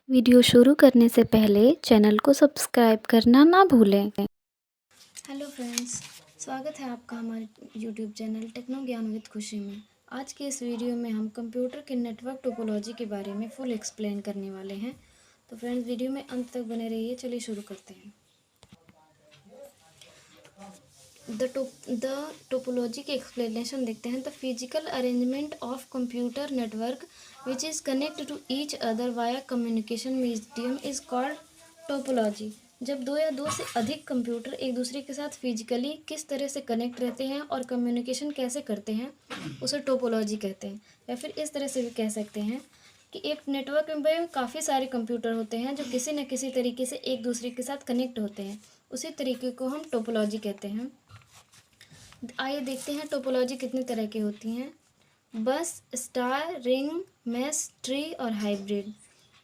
Video शुरू करने से पहले चैनल को सब्सक्राइब करना ना भूलें। हेलो फ्रेंड्स, स्वागत है आपका हमारे यूट्यूब चैनल टेक्नो ज्ञान विद खुशी में। आज के इस वीडियो में हम कंप्यूटर के नेटवर्क टोपोलॉजी के बारे में फुल एक्सप्लेन करने वाले हैं। तो फ्रेंड्स, वीडियो में अंत तक बने रहिए। चलिए शुरू करते हैं। द टोपोलॉजी के एक्सप्लेनेशन देखते हैं। The physical arrangement of computer network which is connect to each other via communication medium is called topology. जब दो या दो से अधिक कंप्यूटर एक दूसरे के साथ फिजिकली किस तरह से कनेक्ट रहते हैं और कम्युनिकेशन कैसे करते हैं, उसे टोपोलॉजी कहते हैं। या फिर इस तरह से भी कह सकते हैं कि एक नेटवर्क में काफ़ी सारे कंप्यूटर होते हैं जो किसी न किसी तरीके से एक दूसरे के साथ कनेक्ट होते हैं। उसी तरीके को हम टोपोलॉजी कहते हैं। आइए देखते हैं टोपोलॉजी कितनी तरह की होती हैं। बस, स्टार, रिंग, मैश, ट्री और हाइब्रिड।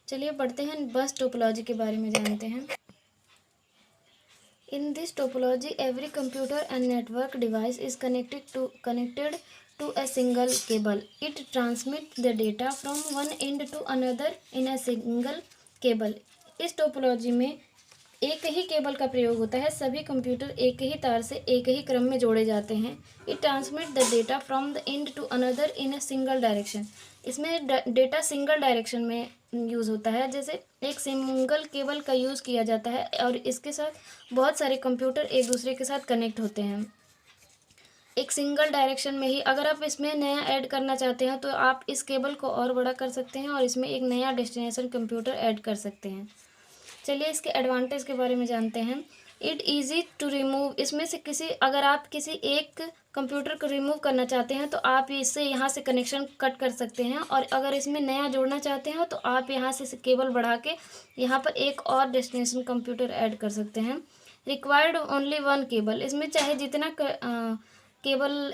चलिए पढ़ते हैं, बस टोपोलॉजी के बारे में जानते हैं। In this topology, every computer and network device is connected to a single cable. It transmits the data from one end to another in a single cable. इस टोपोलॉजी में एक ही केबल का प्रयोग होता है। सभी कंप्यूटर एक ही तार से एक ही क्रम में जोड़े जाते हैं। It transmit the data from the end to another in a single direction. इसमें डेटा सिंगल डायरेक्शन में यूज़ होता है। जैसे एक सिंगल केबल का यूज़ किया जाता है और इसके साथ बहुत सारे कंप्यूटर एक दूसरे के साथ कनेक्ट होते हैं एक सिंगल डायरेक्शन में ही। अगर आप इसमें नया ऐड करना चाहते हैं तो आप इस केबल को और बड़ा कर सकते हैं और इसमें एक नया डेस्टिनेशन कंप्यूटर ऐड कर सकते हैं। चलिए इसके एडवांटेज के बारे में जानते हैं। It easy to remove. इसमें से अगर आप किसी एक कंप्यूटर को रिमूव करना चाहते हैं तो आप इससे यहाँ से कनेक्शन कट कर सकते हैं, और अगर इसमें नया जोड़ना चाहते हैं तो आप यहाँ से केबल बढ़ा के यहाँ पर एक और डेस्टिनेशन कंप्यूटर ऐड कर सकते हैं। Required only one cable. इसमें चाहे जितना केबल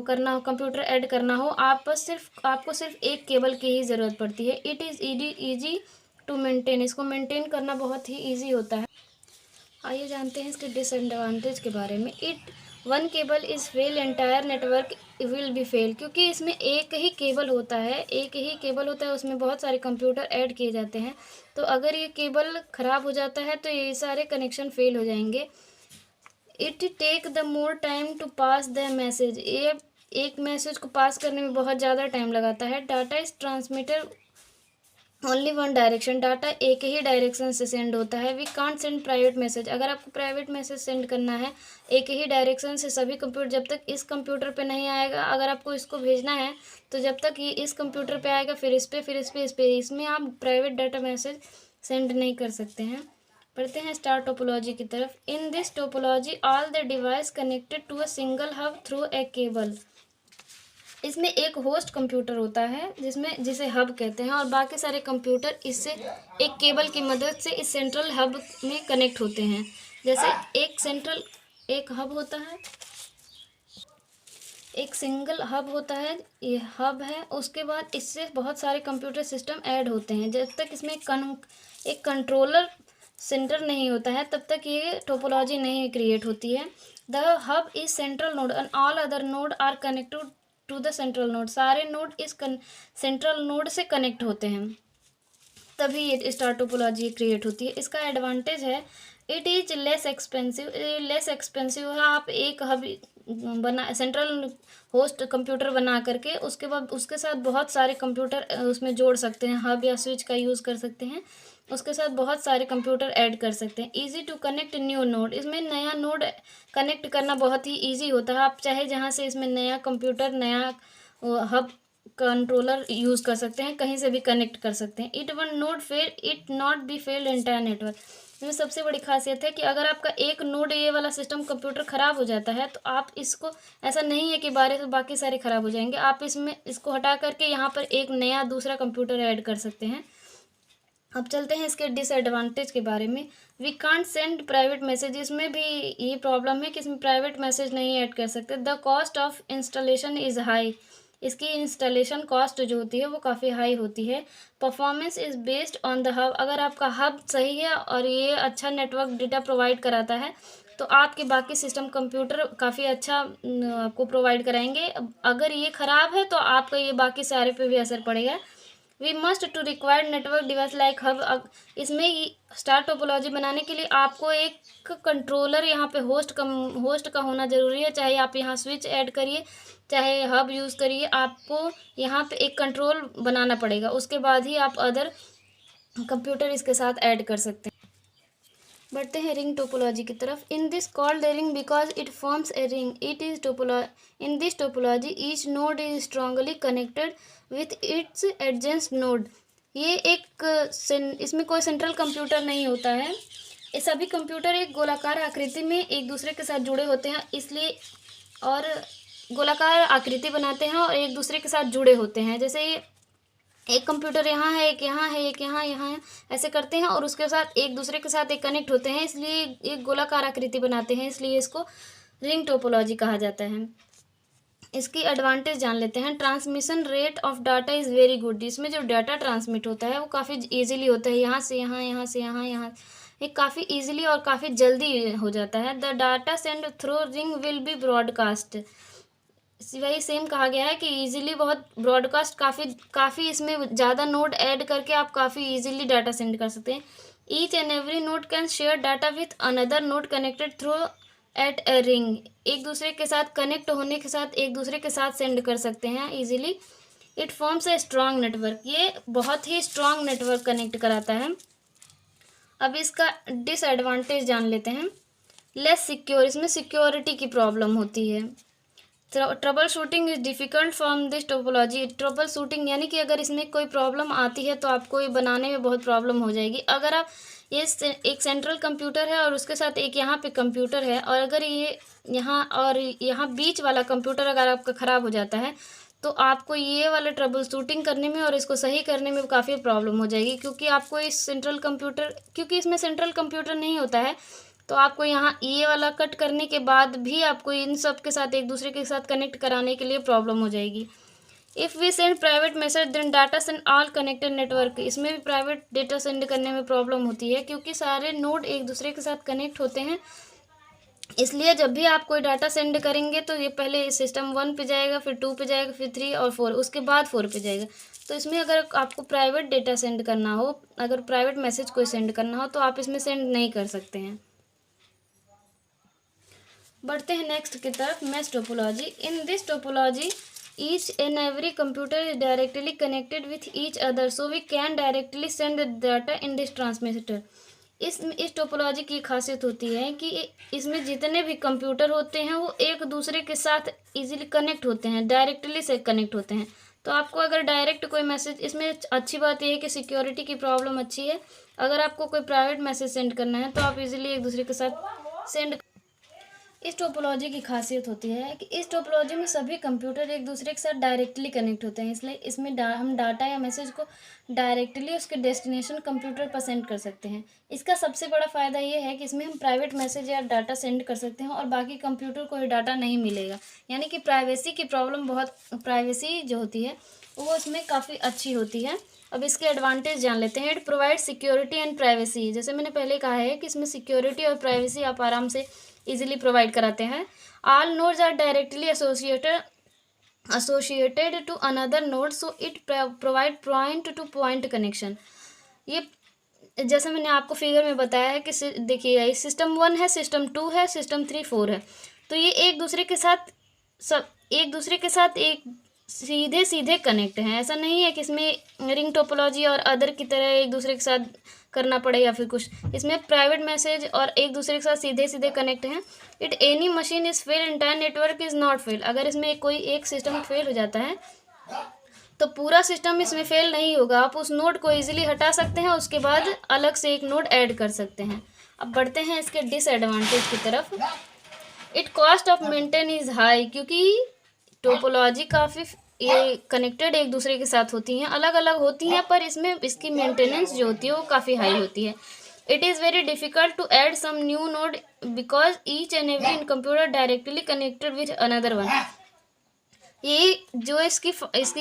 करना हो, कंप्यूटर ऐड करना हो, आपको सिर्फ एक केबल की ही ज़रूरत पड़ती है। It is easy to maintain. इसको मेंटेन करना बहुत ही ईजी होता है। आइए जानते हैं इसके डिसएडवांटेज के बारे में। One cable is fail, entire network will be fail. क्योंकि इसमें एक ही केबल होता है, उसमें बहुत सारे कंप्यूटर ऐड किए जाते हैं। तो अगर ये केबल ख़राब हो जाता है तो ये सारे कनेक्शन फेल हो जाएंगे। It take the more time to pass the message. ये एक मैसेज को पास करने में बहुत ज़्यादा टाइम लगाता है। Data is transmitter only one direction. Data एक ही डायरेक्शन से सेंड होता है। We can't send private message. अगर आपको प्राइवेट मैसेज सेंड करना है एक ही डायरेक्शन से सभी कंप्यूटर, जब तक इस कंप्यूटर पे नहीं आएगा, अगर आपको इसको भेजना है तो जब तक ये इस कंप्यूटर पे आएगा फिर इस पे, इसमें आप प्राइवेट डाटा मैसेज सेंड नहीं कर सकते हैं। पढ़ते हैं स्टार टोपोलॉजी की तरफ। In this topology all the device connected to a single hub through a cable. इसमें एक होस्ट कंप्यूटर होता है जिसे हब कहते हैं, और बाकी सारे कंप्यूटर इससे एक केबल की मदद से इस सेंट्रल हब में कनेक्ट होते हैं। जैसे एक हब होता है, एक सिंगल हब होता है, ये हब है। उसके बाद इससे बहुत सारे कंप्यूटर सिस्टम ऐड होते हैं। जब तक इसमें एक कंट्रोलर सेंटर नहीं होता है तब तक ये टोपोलॉजी नहीं क्रिएट होती है। The hub is central node and all other node are connected to the central node. सारे नोड इस सेंट्रल नोड से कनेक्ट होते हैं, तभी ये स्टार टोपोलॉजी क्रिएट होती है। इसका एडवांटेज है इट इज लेस एक्सपेंसिव। है। आप एक हब सेंट्रल होस्ट कंप्यूटर बना करके उसके बाद उसके साथ बहुत सारे कंप्यूटर उसमें जोड़ सकते हैं। हब या स्विच का यूज़ कर सकते हैं, उसके साथ बहुत सारे कंप्यूटर ऐड कर सकते हैं। Easy to connect new node. इसमें नया नोड कनेक्ट करना बहुत ही ईजी होता है। आप चाहे जहाँ से इसमें नया कंप्यूटर, नया हब कंट्रोलर यूज़ कर सकते हैं, कहीं से भी कनेक्ट कर सकते हैं। It one node fail it not be fail entire network. इसमें सबसे बड़ी खासियत है कि अगर आपका एक नोड, ये वाला सिस्टम कंप्यूटर ख़राब हो जाता है तो आप इसको, ऐसा नहीं है कि बाकी सारे ख़राब हो जाएंगे। आप इसको हटा करके यहाँ पर एक नया दूसरा कंप्यूटर ऐड कर सकते हैं। अब चलते हैं इसके डिसएडवांटेज के बारे में। We can't send private message. इसमें भी ये प्रॉब्लम है कि इसमें प्राइवेट मैसेज नहीं ऐड कर सकते। The cost of installation is high. इसकी इंस्टॉलेशन कॉस्ट जो होती है वो काफ़ी हाई होती है। Performance is based on the hub. अगर आपका हब सही है और ये अच्छा नेटवर्क डेटा प्रोवाइड कराता है तो आपके बाकी सिस्टम कंप्यूटर काफ़ी अच्छा आपको प्रोवाइड कराएंगे। अगर ये ख़राब है तो आपका ये बाकी सारे पे भी असर पड़ेगा। We must to required network device like hub. इसमें स्टार टोपोलॉजी बनाने के लिए आपको एक कंट्रोलर यहाँ पे होस्ट का होना ज़रूरी है। चाहे आप यहाँ स्विच ऐड करिए, चाहे हब यूज़ करिए, आपको यहाँ पे एक कंट्रोल बनाना पड़ेगा, उसके बाद ही आप अदर कंप्यूटर इसके साथ ऐड कर सकते हैं। बढ़ते हैं रिंग टोपोलॉजी की तरफ। In this called the ring because it forms a ring. It is in this topology each node is strongly connected with its एडजेंस node. ये इसमें कोई सेंट्रल कंप्यूटर नहीं होता है। ये सभी कंप्यूटर एक गोलाकार आकृति में एक दूसरे के साथ जुड़े होते हैं, इसलिए और गोलाकार आकृति बनाते हैं और एक दूसरे के साथ जुड़े होते हैं। जैसे ये एक कंप्यूटर यहाँ है, एक यहाँ है, एक यहाँ है, ऐसे करते हैं और उसके साथ एक दूसरे के साथ एक कनेक्ट होते हैं, इसलिए एक गोलाकार आकृति बनाते हैं, इसलिए इसको रिंग टोपोलॉजी कहा जाता है। इसकी एडवांटेज जान लेते हैं। Transmission rate of data is very good. इसमें जो डाटा ट्रांसमिट होता है वो काफ़ी ईजिली होता है, यहाँ से यहाँ, यहाँ से यहाँ, यहाँ, ये काफ़ी ईजिली और काफ़ी जल्दी हो जाता है। The data send through ring will be broadcast. वही सेम कहा गया है कि इजीली बहुत ब्रॉडकास्ट काफ़ी इसमें ज़्यादा नोड ऐड करके आप काफ़ी इजीली डाटा सेंड कर सकते हैं। Each and every node can share data with another node connected through at a ring. एक दूसरे के साथ कनेक्ट होने के साथ एक दूसरे के साथ सेंड कर सकते हैं easily. It forms a strong network. ये बहुत ही स्ट्रॉन्ग नेटवर्क कनेक्ट कराता है। अब इसका डिसएडवांटेज जान लेते हैं। Less secure. इसमें सिक्योरिटी की प्रॉब्लम होती है। Trouble shooting is difficult from this topology. Trouble shooting यानी कि अगर इसमें कोई प्रॉब्लम आती है तो आपको ये बनाने में बहुत प्रॉब्लम हो जाएगी। अगर आप ये एक सेंट्रल कंप्यूटर है और उसके साथ एक यहाँ पे कंप्यूटर है, और अगर ये यहाँ और यहाँ बीच वाला कंप्यूटर अगर आपका ख़राब हो जाता है तो आपको ये वाला ट्रबल शूटिंग करने में और इसको सही करने में काफ़ी प्रॉब्लम हो जाएगी, क्योंकि आपको क्योंकि इसमें सेंट्रल कंप्यूटर नहीं होता है, तो आपको यहाँ ये वाला कट करने के बाद भी आपको इन सब के साथ एक दूसरे के साथ कनेक्ट कराने के लिए प्रॉब्लम हो जाएगी। If we send private message then data send all connected network. इसमें भी प्राइवेट डेटा सेंड करने में प्रॉब्लम होती है, क्योंकि सारे नोड एक दूसरे के साथ कनेक्ट होते हैं, इसलिए जब भी आप कोई डाटा सेंड करेंगे तो ये पहले सिस्टम 1 पे जाएगा, फिर 2 पे जाएगा, फिर 3 और 4, उसके बाद 4 पे जाएगा। तो इसमें अगर आपको प्राइवेट डेटा सेंड करना हो, अगर प्राइवेट मैसेज कोई सेंड करना हो तो आप इसमें सेंड नहीं कर सकते हैं। बढ़ते हैं नेक्स्ट की तरफ, mesh topology. In this topology each and every computer is directly connected with each other, so we can directly send the data in this transmitter. इस टोपोलॉजी की खासियत होती है कि इसमें जितने भी कंप्यूटर होते हैं वो एक दूसरे के साथ इजीली कनेक्ट होते हैं, डायरेक्टली से कनेक्ट होते हैं। तो आपको अगर डायरेक्ट कोई मैसेज, इसमें अच्छी बात यह है कि सिक्योरिटी की प्रॉब्लम अच्छी है। अगर आपको कोई प्राइवेट मैसेज सेंड करना है तो आप इजीली एक दूसरे के साथ सेंड। इस टोपोलॉजी की खासियत होती है कि इस टोपोलॉजी में सभी कंप्यूटर एक दूसरे के साथ डायरेक्टली कनेक्ट होते हैं, इसलिए इसमें हम डाटा या मैसेज को डायरेक्टली उसके डेस्टिनेशन कंप्यूटर पर सेंड कर सकते हैं। इसका सबसे बड़ा फ़ायदा ये है कि इसमें हम प्राइवेट मैसेज या डाटा सेंड कर सकते हैं और बाकी कंप्यूटर को ये डाटा नहीं मिलेगा, यानी कि प्राइवेसी की प्रॉब्लम प्राइवेसी जो होती है वो इसमें काफ़ी अच्छी होती है। अब इसके एडवांटेज जान लेते हैं। It provide security and privacy. जैसे मैंने पहले कहा है कि इसमें सिक्योरिटी और प्राइवेसी आप आराम से इजीली प्रोवाइड कराते हैं। All nodes are directly associated to another node, so it provide point to point connection। ये जैसे मैंने आपको फिगर में बताया है कि देखिए सिस्टम 1 है, सिस्टम 2 है, सिस्टम 3, 4 है, तो ये एक दूसरे के साथ एक सीधे सीधे कनेक्ट हैं। ऐसा नहीं है कि इसमें रिंग टोपोलॉजी और अदर की तरह एक दूसरे के साथ करना पड़े या फिर कुछ। इसमें प्राइवेट मैसेज और एक दूसरे के साथ सीधे सीधे कनेक्ट हैं। It any machine is fail, entire network is not fail. अगर इसमें कोई एक सिस्टम फेल हो जाता है तो पूरा सिस्टम इसमें फेल नहीं होगा। आप उस नोड को इजीली हटा सकते हैं, उसके बाद अलग से एक नोड ऐड कर सकते हैं। अब बढ़ते हैं इसके डिसएडवांटेज की तरफ। It cost of maintain is high, क्योंकि टोपोलॉजी काफ़ी ये कनेक्टेड एक दूसरे के साथ होती हैं, अलग अलग होती हैं, पर इसमें इसकी मेंटेनेंस जो होती है वो काफ़ी हाई होती है। It is very difficult to add some new node because each and every computer directly connected with another one. ये जो इसकी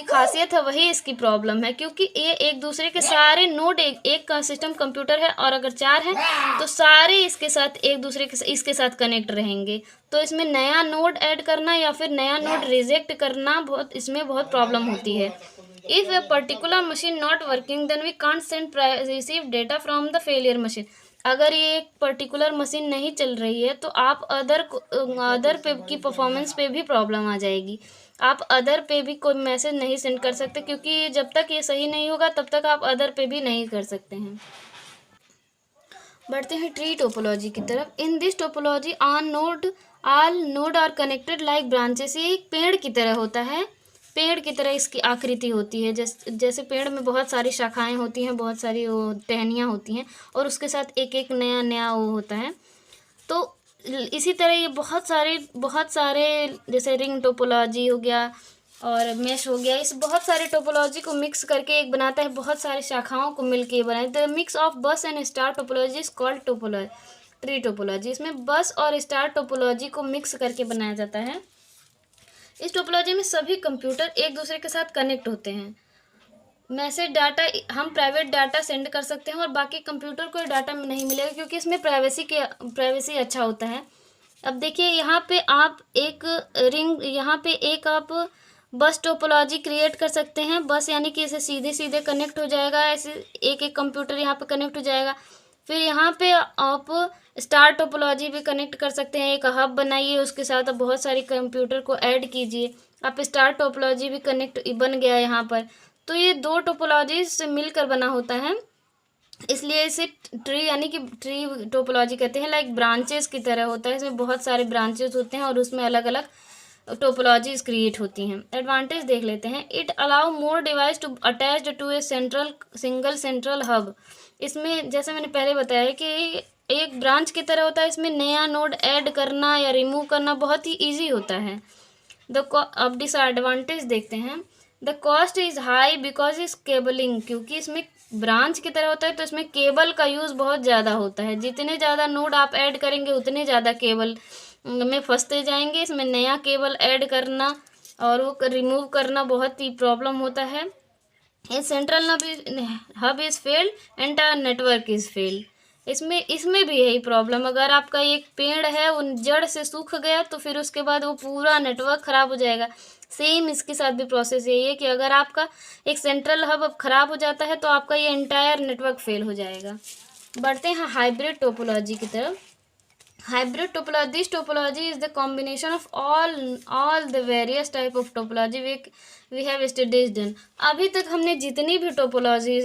खासियत है वही इसकी प्रॉब्लम है, क्योंकि ये एक दूसरे के सारे नोड एक का सिस्टम कंप्यूटर है और अगर 4 हैं तो सारे इसके साथ एक दूसरे के इसके साथ कनेक्ट रहेंगे। तो इसमें नया नोड ऐड करना या फिर नया नोड रिजेक्ट करना इसमें बहुत प्रॉब्लम होती है। If a particular machine not working, then we can't receive data from the failure machine. अगर ये एक पर्टिकुलर मशीन नहीं चल रही है तो आप अदर पे की परफॉर्मेंस पे भी प्रॉब्लम आ जाएगी। आप अदर पे भी कोई मैसेज नहीं सेंड कर सकते, क्योंकि जब तक ये सही नहीं होगा तब तक आप अदर पे भी नहीं कर सकते हैं। बढ़ते हैं ट्री टोपोलॉजी की तरफ। In this topology all node are connected like branches. ये एक पेड़ की तरह होता है, पेड़ की तरह इसकी आकृति होती है। जैसे पेड़ में बहुत सारी शाखाएं होती हैं, बहुत सारी वो टहनियाँ होती हैं, और उसके साथ एक एक नया नया वो होता है। तो इसी तरह ये बहुत सारे जैसे रिंग टोपोलॉजी हो गया और मेश हो गया, इस बहुत सारे टोपोलॉजी को मिक्स करके एक बनाता है, बहुत सारी शाखाओं को मिलके बनाए। द मिक्स ऑफ बस and star topology is called tree topology. इसमें बस और स्टार टोपोलॉजी को मिक्स करके बनाया जाता है। इस टोपोलॉजी में सभी कंप्यूटर एक दूसरे के साथ कनेक्ट होते हैं। मैसेज डाटा हम प्राइवेट डाटा सेंड कर सकते हैं और बाकी कंप्यूटर को डाटा नहीं मिलेगा, क्योंकि इसमें प्राइवेसी अच्छा होता है। अब देखिए यहाँ पे आप एक आप बस टोपोलॉजी क्रिएट कर सकते हैं। बस यानी कि इसे सीधे सीधे कनेक्ट हो जाएगा, ऐसे एक एक कंप्यूटर यहाँ पे कनेक्ट हो जाएगा। फिर यहाँ पे आप स्टार टोपोलॉजी भी कनेक्ट कर सकते हैं। एक हब बनाइए, उसके साथ आप बहुत सारी कंप्यूटर को ऐड कीजिए, आप स्टार टोपोलॉजी भी कनेक्ट बन गया यहाँ पर। तो ये दो टोपोलॉजी से मिलकर बना होता है, इसलिए इसे ट्री यानी कि ट्री टोपोलॉजी कहते हैं। लाइक ब्रांचेस की तरह होता है, इसमें बहुत सारे ब्रांचेस होते हैं और उसमें अलग अलग टोपोलॉजीज क्रिएट होती हैं। एडवांटेज देख लेते हैं। It allow more device to attached to a single central hub. इसमें जैसे मैंने पहले बताया कि एक ब्रांच की तरह होता है, इसमें नया नोड ऐड करना या रिमूव करना बहुत ही ईजी होता है। अब डिसएडवांटेज देखते हैं। The cost is high because is cabling. क्योंकि इसमें ब्रांच की तरह होता है तो इसमें केबल का यूज़ बहुत ज़्यादा होता है। जितने ज़्यादा नोड आप ऐड करेंगे उतने ज़्यादा केबल में फंसते जाएंगे। इसमें नया केबल ऐड करना और वो रिमूव करना बहुत ही प्रॉब्लम होता है। ये central hub is failed, entire network is failed. इसमें भी यही प्रॉब्लम। अगर आपका एक पेड़ है उन जड़ से सूख गया तो फिर उसके बाद वो पूरा नेटवर्क ख़राब हो जाएगा। सेम इसके साथ भी प्रोसेस यही है कि अगर आपका एक सेंट्रल हब अब ख़राब हो जाता है तो आपका ये एंटायर नेटवर्क फेल हो जाएगा। बढ़ते हैं हाइब्रिड टोपोलॉजी की तरफ। Hybrid topology, this topology is the combination of all the various type of topology we have studies done. अभी तक हमने जितनी भी टोपोलॉजी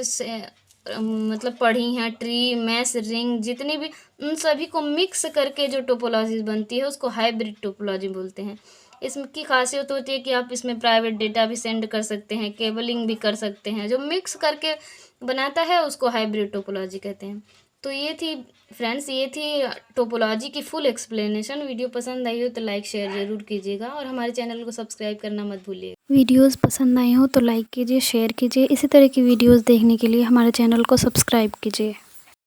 मतलब पढ़ी हैं, ट्री, मैश, रिंग, जितनी भी, उन सभी को मिक्स करके जो टोपोलॉजीज बनती है उसको हाइब्रिड टोपोलॉजी बोलते हैं। इसकी खासियत होती है कि आप इसमें प्राइवेट डेटा भी सेंड कर सकते हैं, केबलिंग भी कर सकते हैं। जो मिक्स करके बनाता है उसको हाइब्रिड टोपोलॉजी कहते हैं। तो ये थी फ्रेंड्स, ये थी टोपोलॉजी की फुल एक्सप्लेनेशन। वीडियो पसंद आई हो तो लाइक शेयर ज़रूर कीजिएगा और हमारे चैनल को सब्सक्राइब करना मत भूलिएगा। वीडियोस पसंद आई हो तो लाइक कीजिए, शेयर कीजिए। इसी तरह की वीडियोस देखने के लिए हमारे चैनल को सब्सक्राइब कीजिए।